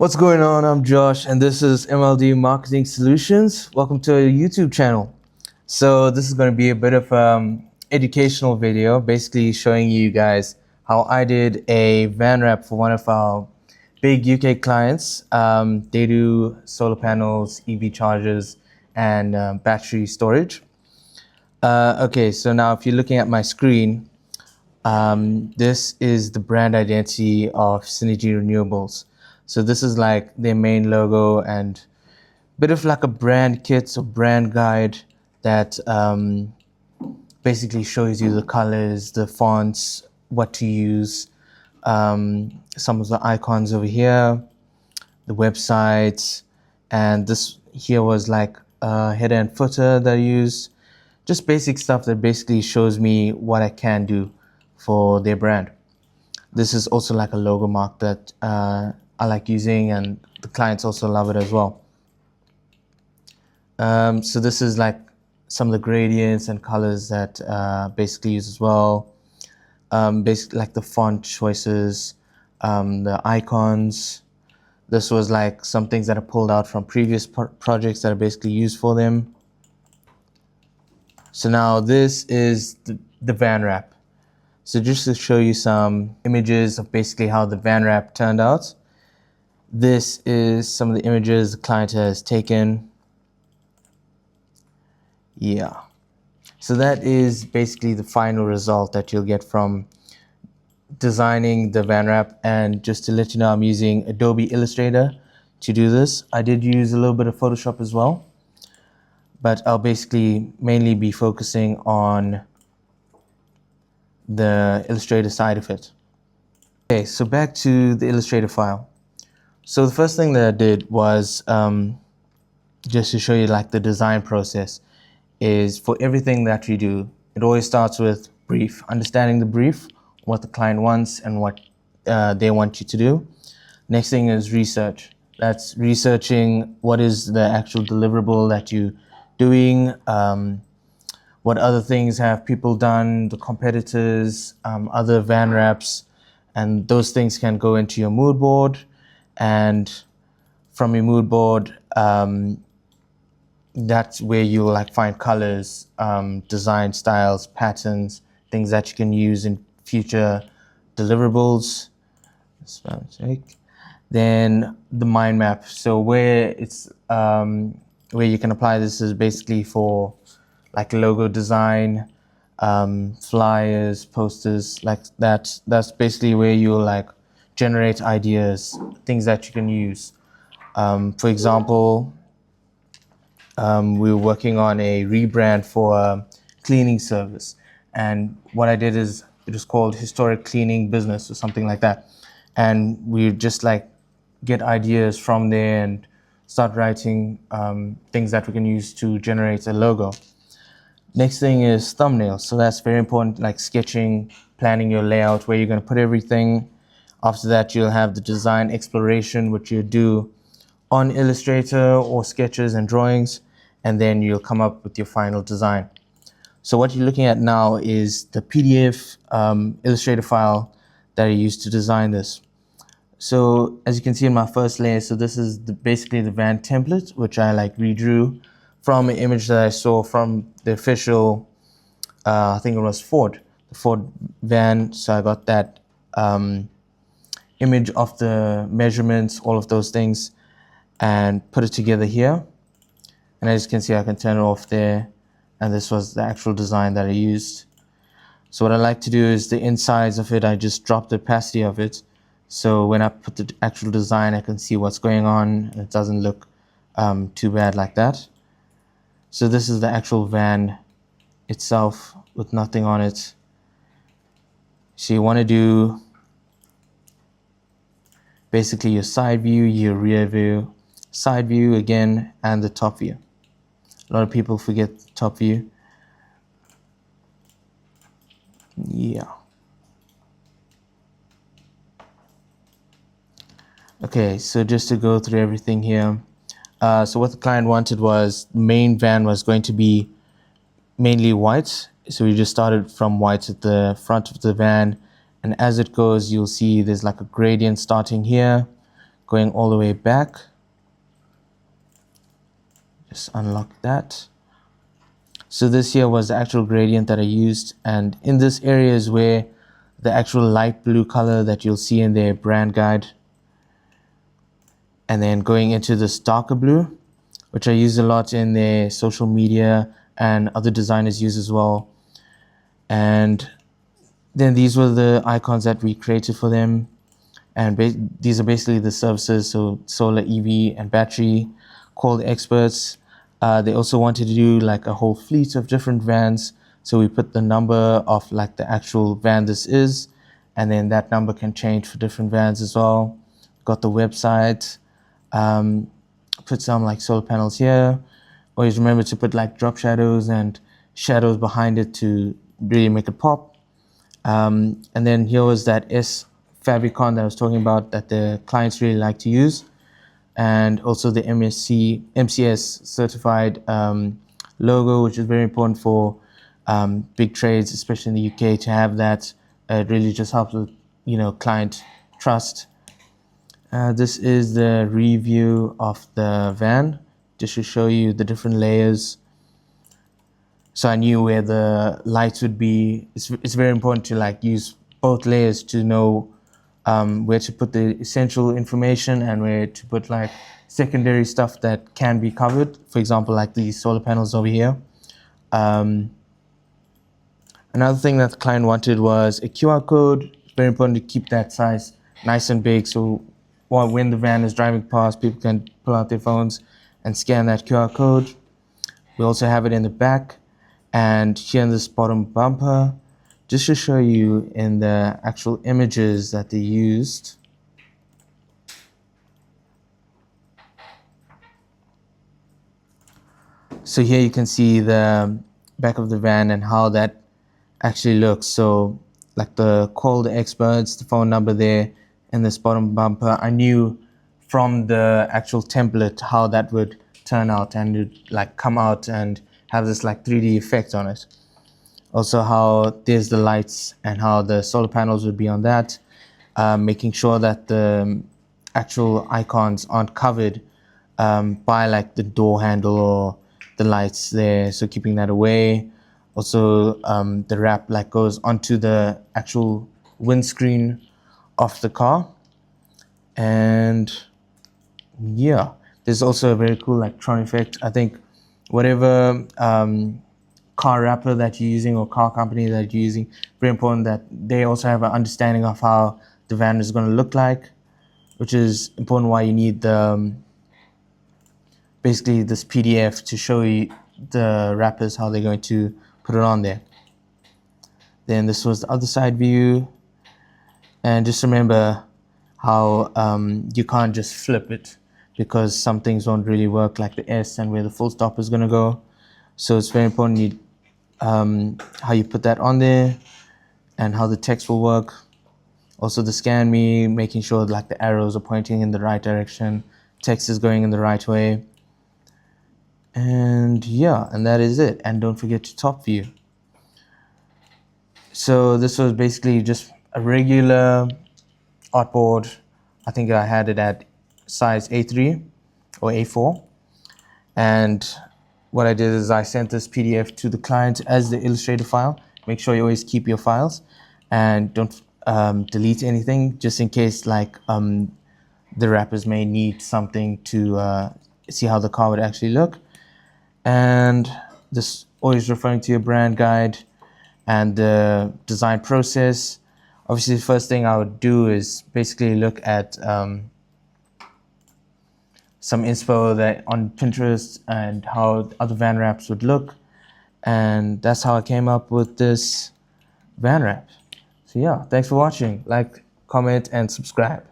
What's going on? I'm Josh, and this is MLD Marketing Solutions. Welcome to our YouTube channel. So this is going to be a bit of educational video, basically showing you guys how I did a van wrap for one of our big UK clients. They do solar panels, EV chargers, and battery storage. Okay, so now if you're looking at my screen, this is the brand identity of Synergy Renewables. So this is like their main logo and a bit of like a brand kit or brand guide that basically shows you the colors, the fonts, what to use, some of the icons over here, the websites, and this here was like a header and footer that I used. Just basic stuff that basically shows me what I can do for their brand. This is also like a logo mark that I like using, and the clients also love it as well. So this is like some of the gradients and colors that basically use as well. Basically like the font choices, the icons. This was like some things that I pulled out from previous projects that I basically used for them. So now this is the van wrap. So just to show you some images of basically how the van wrap turned out. This is some of the images the client has taken. Yeah. So that is basically the final result that you'll get from designing the van wrap. And just to let you know, I'm using Adobe Illustrator to do this. I did use a little bit of Photoshop as well, but I'll basically mainly be focusing on the Illustrator side of it. Okay, so back to the Illustrator file. So the first thing that I did was just to show you like the design process is for everything that you do, it always starts with brief, understanding the brief, what the client wants and what they want you to do. Next thing is research. That's researching what is the actual deliverable that you're doing, what other things have people done, the competitors, other van wraps, and those things can go into your mood board. And from your mood board, that's where you'll like find colors, design styles, patterns, things that you can use in future deliverables. Then the mind map. So where it's where you can apply this is basically for like logo design, flyers, posters, like that. That's basically where you'll like generate ideas, things that you can use. For example, we were working on a rebrand for a cleaning service, and what I did is it was called Historic Cleaning Business or something like that, and we just like get ideas from there and start writing things that we can use to generate a logo. Next thing is thumbnails. So that's very important, like sketching, planning your layout, where you're going to put everything. After that, you'll have the design exploration, which you do on Illustrator or sketches and drawings, and then you'll come up with your final design. So what you're looking at now is the PDF Illustrator file that I used to design this. So as you can see in my first layer, so this is basically the van template, which I like redrew from an image that I saw from the official, I think it was Ford, the Ford van. So I got that image of the measurements, all of those things, and put it together here. And as you can see, I can turn it off there. And this was the actual design that I used. So what I like to do is the insides of it, I just drop the opacity of it. So when I put the actual design, I can see what's going on. And it doesn't look too bad like that. So this is the actual van itself with nothing on it. So you want to do basically your side view, your rear view, side view again, and the top view. A lot of people forget the top view. Yeah. Okay, so just to go through everything here. So what the client wanted was the main van was going to be mainly white. So we just started from white at the front of the van. And as it goes, you'll see there's like a gradient starting here, going all the way back. Just unlock that. So this here was the actual gradient that I used, and in this area is where the actual light blue color that you'll see in their brand guide, and then going into this darker blue, which I use a lot in their social media and other designers use as well. And then these were the icons that we created for them, and these are basically the services, so solar, EV, and battery. Called experts. They also wanted to do like a whole fleet of different vans, so we put the number of like the actual van this is, and then that number can change for different vans as well. Got the website, put some like solar panels here. Always remember to put like drop shadows and shadows behind it to really make it pop. And then here was that S favicon that I was talking about that the clients really like to use, and also the MCS certified logo, which is very important for big trades, especially in the UK, to have that. It really just helps with, you know, client trust. This is the review of the van, just to show you the different layers. So I knew where the lights would be. It's very important to like use both layers to know where to put the essential information and where to put like secondary stuff that can be covered. For example, like these solar panels over here. Another thing that the client wanted was a QR code. It's very important to keep that size nice and big, so when the van is driving past, people can pull out their phones and scan that QR code. We also have it in the back and here in this bottom bumper, just to show you in the actual images that they used. So here you can see the back of the van and how that actually looks. So like the call the experts, the phone number there in this bottom bumper. I knew from the actual template how that would turn out and it would like come out and have this like 3D effect on it. Also how there's the lights and how the solar panels would be on that, making sure that the actual icons aren't covered by like the door handle or the lights there, so keeping that away. Also the wrap like goes onto the actual windscreen of the car. And yeah, there's also a very cool like Tron effect. I think whatever car wrapper that you're using or car company that you're using, very important that they also have an understanding of how the van is going to look like, which is important why you need the basically this PDF to show you the wrappers, how they're going to put it on there. Then this was the other side view, and just remember how you can't just flip it because some things won't really work, like the S and where the full stop is going to go. So it's very important how you put that on there and how the text will work. Also the scan me, making sure like the arrows are pointing in the right direction, text is going in the right way. And yeah, and that is it. And don't forget to top view. So this was basically just a regular artboard. I think I had it at size A3 or A4. And what I did is I sent this PDF to the client as the Illustrator file. Make sure you always keep your files and don't delete anything, just in case like the wrappers may need something to see how the car would actually look. And this always referring to your brand guide and the design process. Obviously, the first thing I would do is basically look at some inspo that on Pinterest and how other van wraps would look, and that's how I came up with this van wrap. So yeah, thanks for watching. Like, comment, and subscribe.